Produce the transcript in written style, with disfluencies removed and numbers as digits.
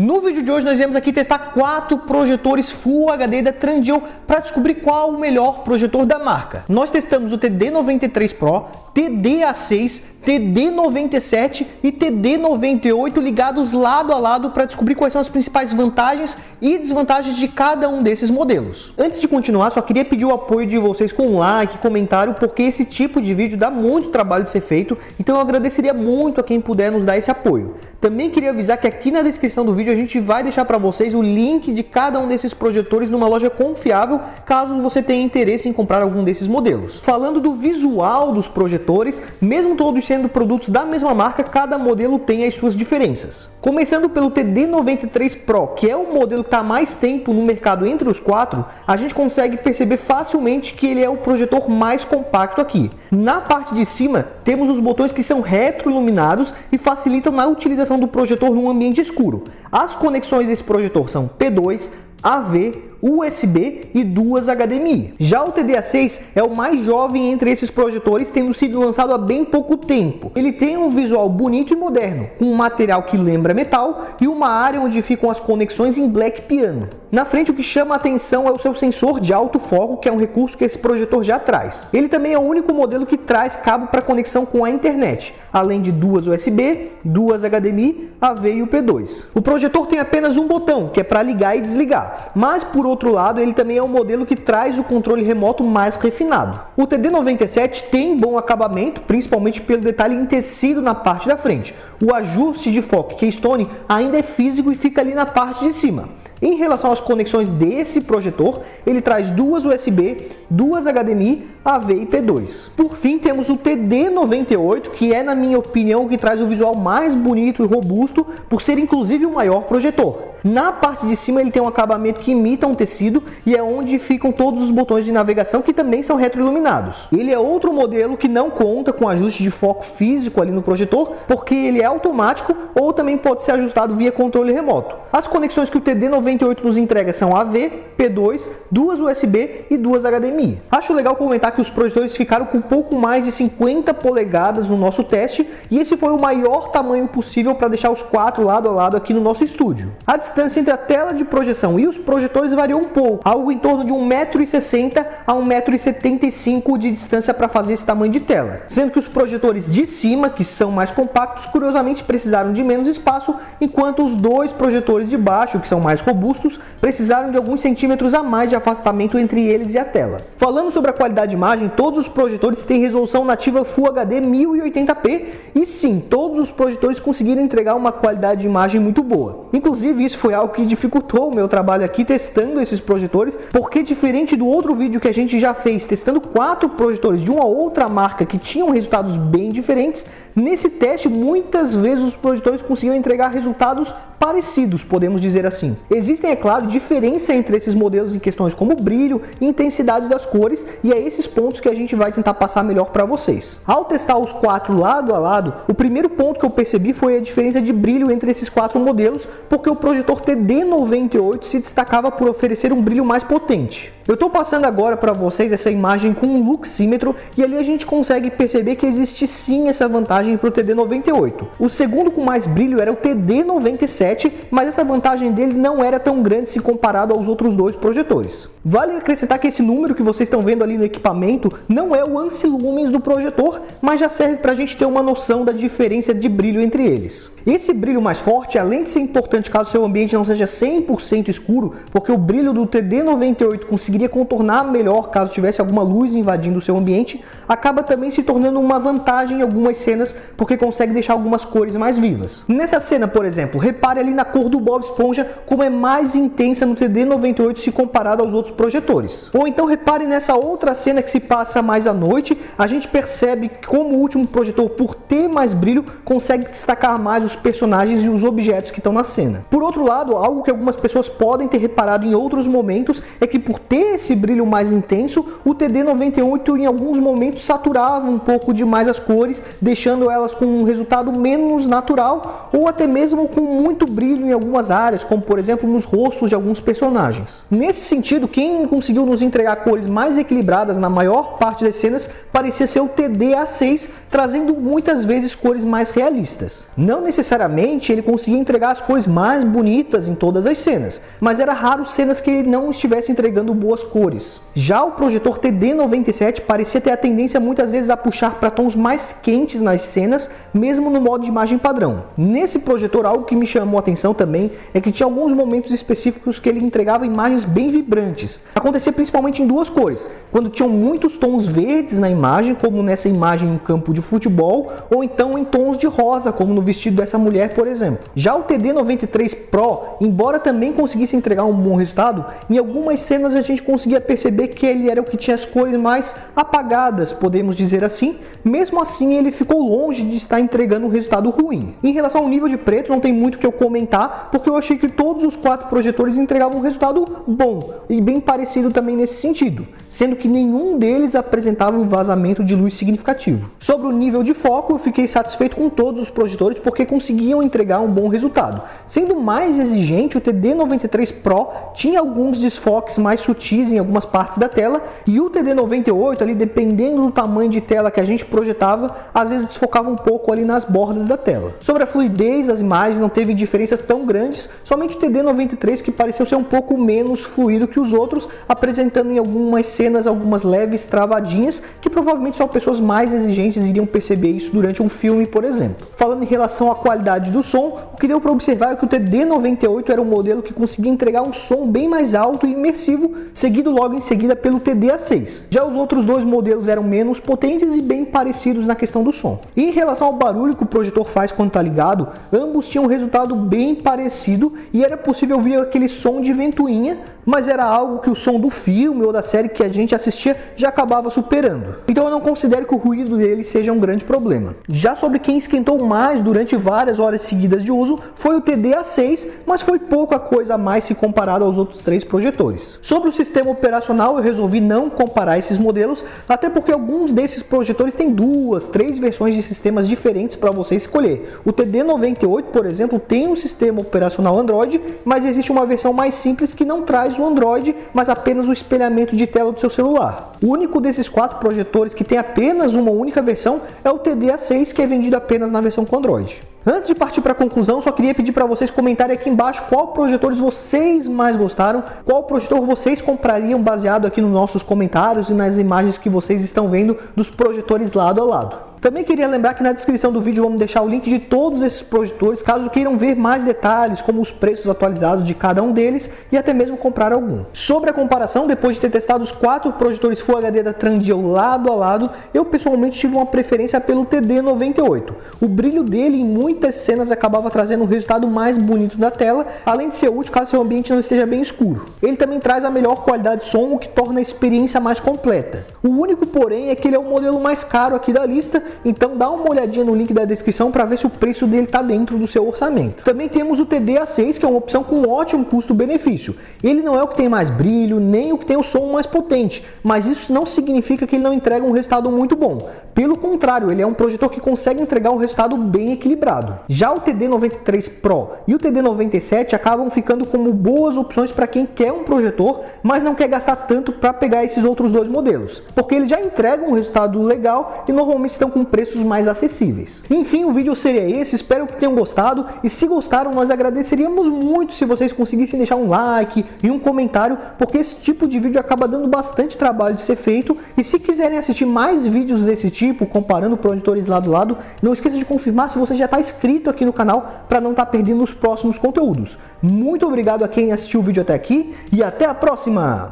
No vídeo de hoje nós viemos aqui testar 4 projetores Full HD da Transgeo para descobrir qual o melhor projetor da marca. Nós testamos o TD93 Pro, TD-A6, TD97 e TD98 ligados lado a lado para descobrir quais são as principais vantagens e desvantagens de cada um desses modelos. Antes de continuar, só queria pedir o apoio de vocês com um like, comentário, porque esse tipo de vídeo dá muito trabalho de ser feito, então eu agradeceria muito a quem puder nos dar esse apoio. Também queria avisar que aqui na descrição do vídeo a gente vai deixar para vocês o link de cada um desses projetores numa loja confiável, caso você tenha interesse em comprar algum desses modelos. Falando do visual dos projetores, mesmo todos sendo produtos da mesma marca, cada modelo tem as suas diferenças. Começando pelo TD93 Pro, que é o modelo que está há mais tempo no mercado entre os 4, a gente consegue perceber facilmente que ele é o projetor mais compacto aqui. Na parte de cima, temos os botões que são retroiluminados e facilitam na utilização do projetor num ambiente escuro. As conexões desse projetor são P2, AV, USB e 2 HDMI. Já o TD-A6 é o mais jovem entre esses projetores, tendo sido lançado há bem pouco tempo. Ele tem um visual bonito e moderno, com um material que lembra metal e uma área onde ficam as conexões em black piano. Na frente, o que chama a atenção é o seu sensor de alto foco, que é um recurso que esse projetor já traz. Ele também é o único modelo que traz cabo para conexão com a internet, além de 2 USB, 2 HDMI, AV e o P2. O projetor tem apenas um botão, que é para ligar e desligar, mas por outro lado, ele também é um modelo que traz o controle remoto mais refinado. O TD97 tem bom acabamento, principalmente pelo detalhe em tecido na parte da frente. O ajuste de foco Keystone ainda é físico e fica ali na parte de cima. Em relação às conexões desse projetor, ele traz 2 USB, 2 HDMI, AV e P2. Por fim, temos o TD98, que é, na minha opinião, o que traz o visual mais bonito e robusto, por ser inclusive o maior projetor. Na parte de cima ele tem um acabamento que imita um tecido e é onde ficam todos os botões de navegação, que também são retroiluminados. Ele é outro modelo que não conta com ajuste de foco físico ali no projetor, porque ele é automático ou também pode ser ajustado via controle remoto. As conexões que o TD98 nos entrega são AV, P2, 2 USB e 2 HDMI. Acho legal comentar que os projetores ficaram com um pouco mais de 50 polegadas no nosso teste e esse foi o maior tamanho possível para deixar os 4 lado a lado aqui no nosso estúdio. A distância entre a tela de projeção e os projetores variou um pouco, algo em torno de 1,60 m a 1,75 m de distância para fazer esse tamanho de tela, sendo que os projetores de cima, que são mais compactos, curiosamente precisaram de menos espaço, enquanto os dois projetores de baixo, que são mais robustos, precisaram de alguns centímetros a mais de afastamento entre eles e a tela. Falando sobre a qualidade de imagem, todos os projetores têm resolução nativa Full HD 1080p e sim, todos os projetores conseguiram entregar uma qualidade de imagem muito boa. Inclusive, isso foi algo que dificultou o meu trabalho aqui testando esses projetores, porque diferente do outro vídeo que a gente já fez testando 4 projetores de uma outra marca que tinham resultados bem diferentes, nesse teste muitas vezes os projetores conseguiram entregar resultados parecidos, podemos dizer assim. Existem, é claro, diferença entre esses modelos em questões como brilho e intensidade das cores, e é esses pontos que a gente vai tentar passar melhor para vocês. Ao testar os 4 lado a lado, o primeiro ponto que eu percebi foi a diferença de brilho entre esses 4 modelos, porque o projetor TD98 se destacava por oferecer um brilho mais potente. Eu estou passando agora para vocês essa imagem com um luxímetro e ali a gente consegue perceber que existe sim essa vantagem para o TD98. O segundo com mais brilho era o TD97, mas essa vantagem dele não era tão grande se comparado aos outros dois projetores. Vale acrescentar que esse número que vocês estão vendo ali no equipamento não é o ANSI lumens do projetor, mas já serve para a gente ter uma noção da diferença de brilho entre eles. Esse brilho mais forte, além de ser importante caso seu ambiente não seja 100% escuro, porque o brilho do TD98 conseguiria contornar melhor caso tivesse alguma luz invadindo o seu ambiente, acaba também se tornando uma vantagem em algumas cenas, porque consegue deixar algumas cores mais vivas. Nessa cena, por exemplo, repare ali na cor do Bob Esponja, como é mais intensa no TD98 se comparado aos outros projetores. Ou então repare nessa outra cena que se passa mais à noite, a gente percebe como o último projetor, por ter mais brilho, consegue destacar mais os personagens e os objetos que estão na cena. Por outro lado, algo que algumas pessoas podem ter reparado em outros momentos é que por ter esse brilho mais intenso, o TD98 em alguns momentos saturava um pouco demais as cores, deixando elas com um resultado menos natural ou até mesmo com muito brilho em algumas algumas áreas, como por exemplo nos rostos de alguns personagens. Nesse sentido, quem conseguiu nos entregar cores mais equilibradas na maior parte das cenas parecia ser o TD-A6, trazendo muitas vezes cores mais realistas. Não necessariamente ele conseguia entregar as cores mais bonitas em todas as cenas, mas era raro cenas que ele não estivesse entregando boas cores. Já o projetor TD97 parecia ter a tendência muitas vezes a puxar para tons mais quentes nas cenas, mesmo no modo de imagem padrão. Nesse projetor, algo que me chamou a atenção também é que tinha alguns momentos específicos que ele entregava imagens bem vibrantes. Acontecia principalmente em duas cores, quando tinham muitos tons verdes na imagem, como nessa imagem em um campo de futebol, ou então em tons de rosa, como no vestido dessa mulher, por exemplo. Já o TD93 Pro, embora também conseguisse entregar um bom resultado, em algumas cenas a gente conseguia perceber que ele era o que tinha as cores mais apagadas, podemos dizer assim. Mesmo assim, ele ficou longe de estar entregando um resultado ruim. Em relação ao nível de preto, não tem muito o que eu comentar, porque eu achei que todos os 4 projetores entregavam um resultado bom e bem parecido também nesse sentido, sendo que nenhum deles apresentava um vazamento de luz significativo. Sobre o nível de foco, eu fiquei satisfeito com todos os projetores porque conseguiam entregar um bom resultado. Sendo mais exigente, o TD93 Pro tinha alguns desfoques mais sutis em algumas partes da tela, e o TD98, ali, dependendo do tamanho de tela que a gente projetava, às vezes desfocava um pouco ali nas bordas da tela. Sobre a fluidez das imagens, não teve diferenças tão grandes, somente o TD93 que pareceu ser um pouco menos fluido que os outros, apresentando em algumas cenas algumas leves travadinhas, que provavelmente só pessoas mais exigentes iriam perceber isso durante um filme, por exemplo. Falando em relação à qualidade do som, o que deu para observar é que o TD98 era um modelo que conseguia entregar um som bem mais alto e imersivo, seguido logo em seguida pelo TD-A6. Já os outros dois modelos eram menos potentes e bem parecidos na questão do som. E em relação ao barulho que o projetor faz quando está ligado, ambos tinham um resultado bem parecido e era possível ouvir aquele som de ventoinha, mas era algo que o som do filme ou da série que a gente assistia já acabava superando. Então eu não considero que o ruído dele seja um grande problema. Já sobre quem esquentou mais durante várias horas seguidas de uso foi o TD-A6, mas foi pouca coisa a mais se comparado aos outros 3 projetores. Sobre o sistema operacional, eu resolvi não comparar esses modelos, até porque alguns desses projetores têm 2, 3 versões de sistemas diferentes para você escolher. O TD98, por exemplo, tem um sistema operacional Android, mas existe uma versão mais simples que não traz o Android, mas apenas o espelhamento de tela do seu celular. O único desses 4 projetores que tem apenas uma única versão é o TD-A6, que é vendido apenas na versão com Android. Antes de partir para a conclusão, só queria pedir para vocês comentarem aqui embaixo qual projetores vocês mais gostaram, qual projetor vocês comprariam baseado aqui nos nossos comentários e nas imagens que vocês estão vendo dos projetores lado a lado. Também queria lembrar que na descrição do vídeo vamos deixar o link de todos esses projetores, caso queiram ver mais detalhes, como os preços atualizados de cada um deles e até mesmo comprar algum. Sobre a comparação, depois de ter testado os 4 projetores Full HD da Trandio lado a lado, eu pessoalmente tive uma preferência pelo TD98. O brilho dele em muitas cenas acabava trazendo um resultado mais bonito da tela, além de ser útil caso seu ambiente não esteja bem escuro. Ele também traz a melhor qualidade de som, o que torna a experiência mais completa. O único porém é que ele é o modelo mais caro aqui da lista, então dá uma olhadinha no link da descrição para ver se o preço dele está dentro do seu orçamento. Também temos o TD-A6, que é uma opção com um ótimo custo-benefício. Ele não é o que tem mais brilho, nem o que tem o som mais potente, mas isso não significa que ele não entrega um resultado muito bom. Pelo contrário, ele é um projetor que consegue entregar um resultado bem equilibrado. Já o TD93 Pro e o TD97 acabam ficando como boas opções para quem quer um projetor, mas não quer gastar tanto para pegar esses outros 2 modelos, porque eles já entregam um resultado legal e normalmente estão com preços mais acessíveis. Enfim, o vídeo seria esse, espero que tenham gostado, e se gostaram nós agradeceríamos muito se vocês conseguissem deixar um like e um comentário, porque esse tipo de vídeo acaba dando bastante trabalho de ser feito, e se quiserem assistir mais vídeos desse tipo, comparando projetores lado a lado, não esqueça de confirmar se você já está inscrito aqui no canal para não estar perdendo os próximos conteúdos. Muito obrigado a quem assistiu o vídeo até aqui e até a próxima!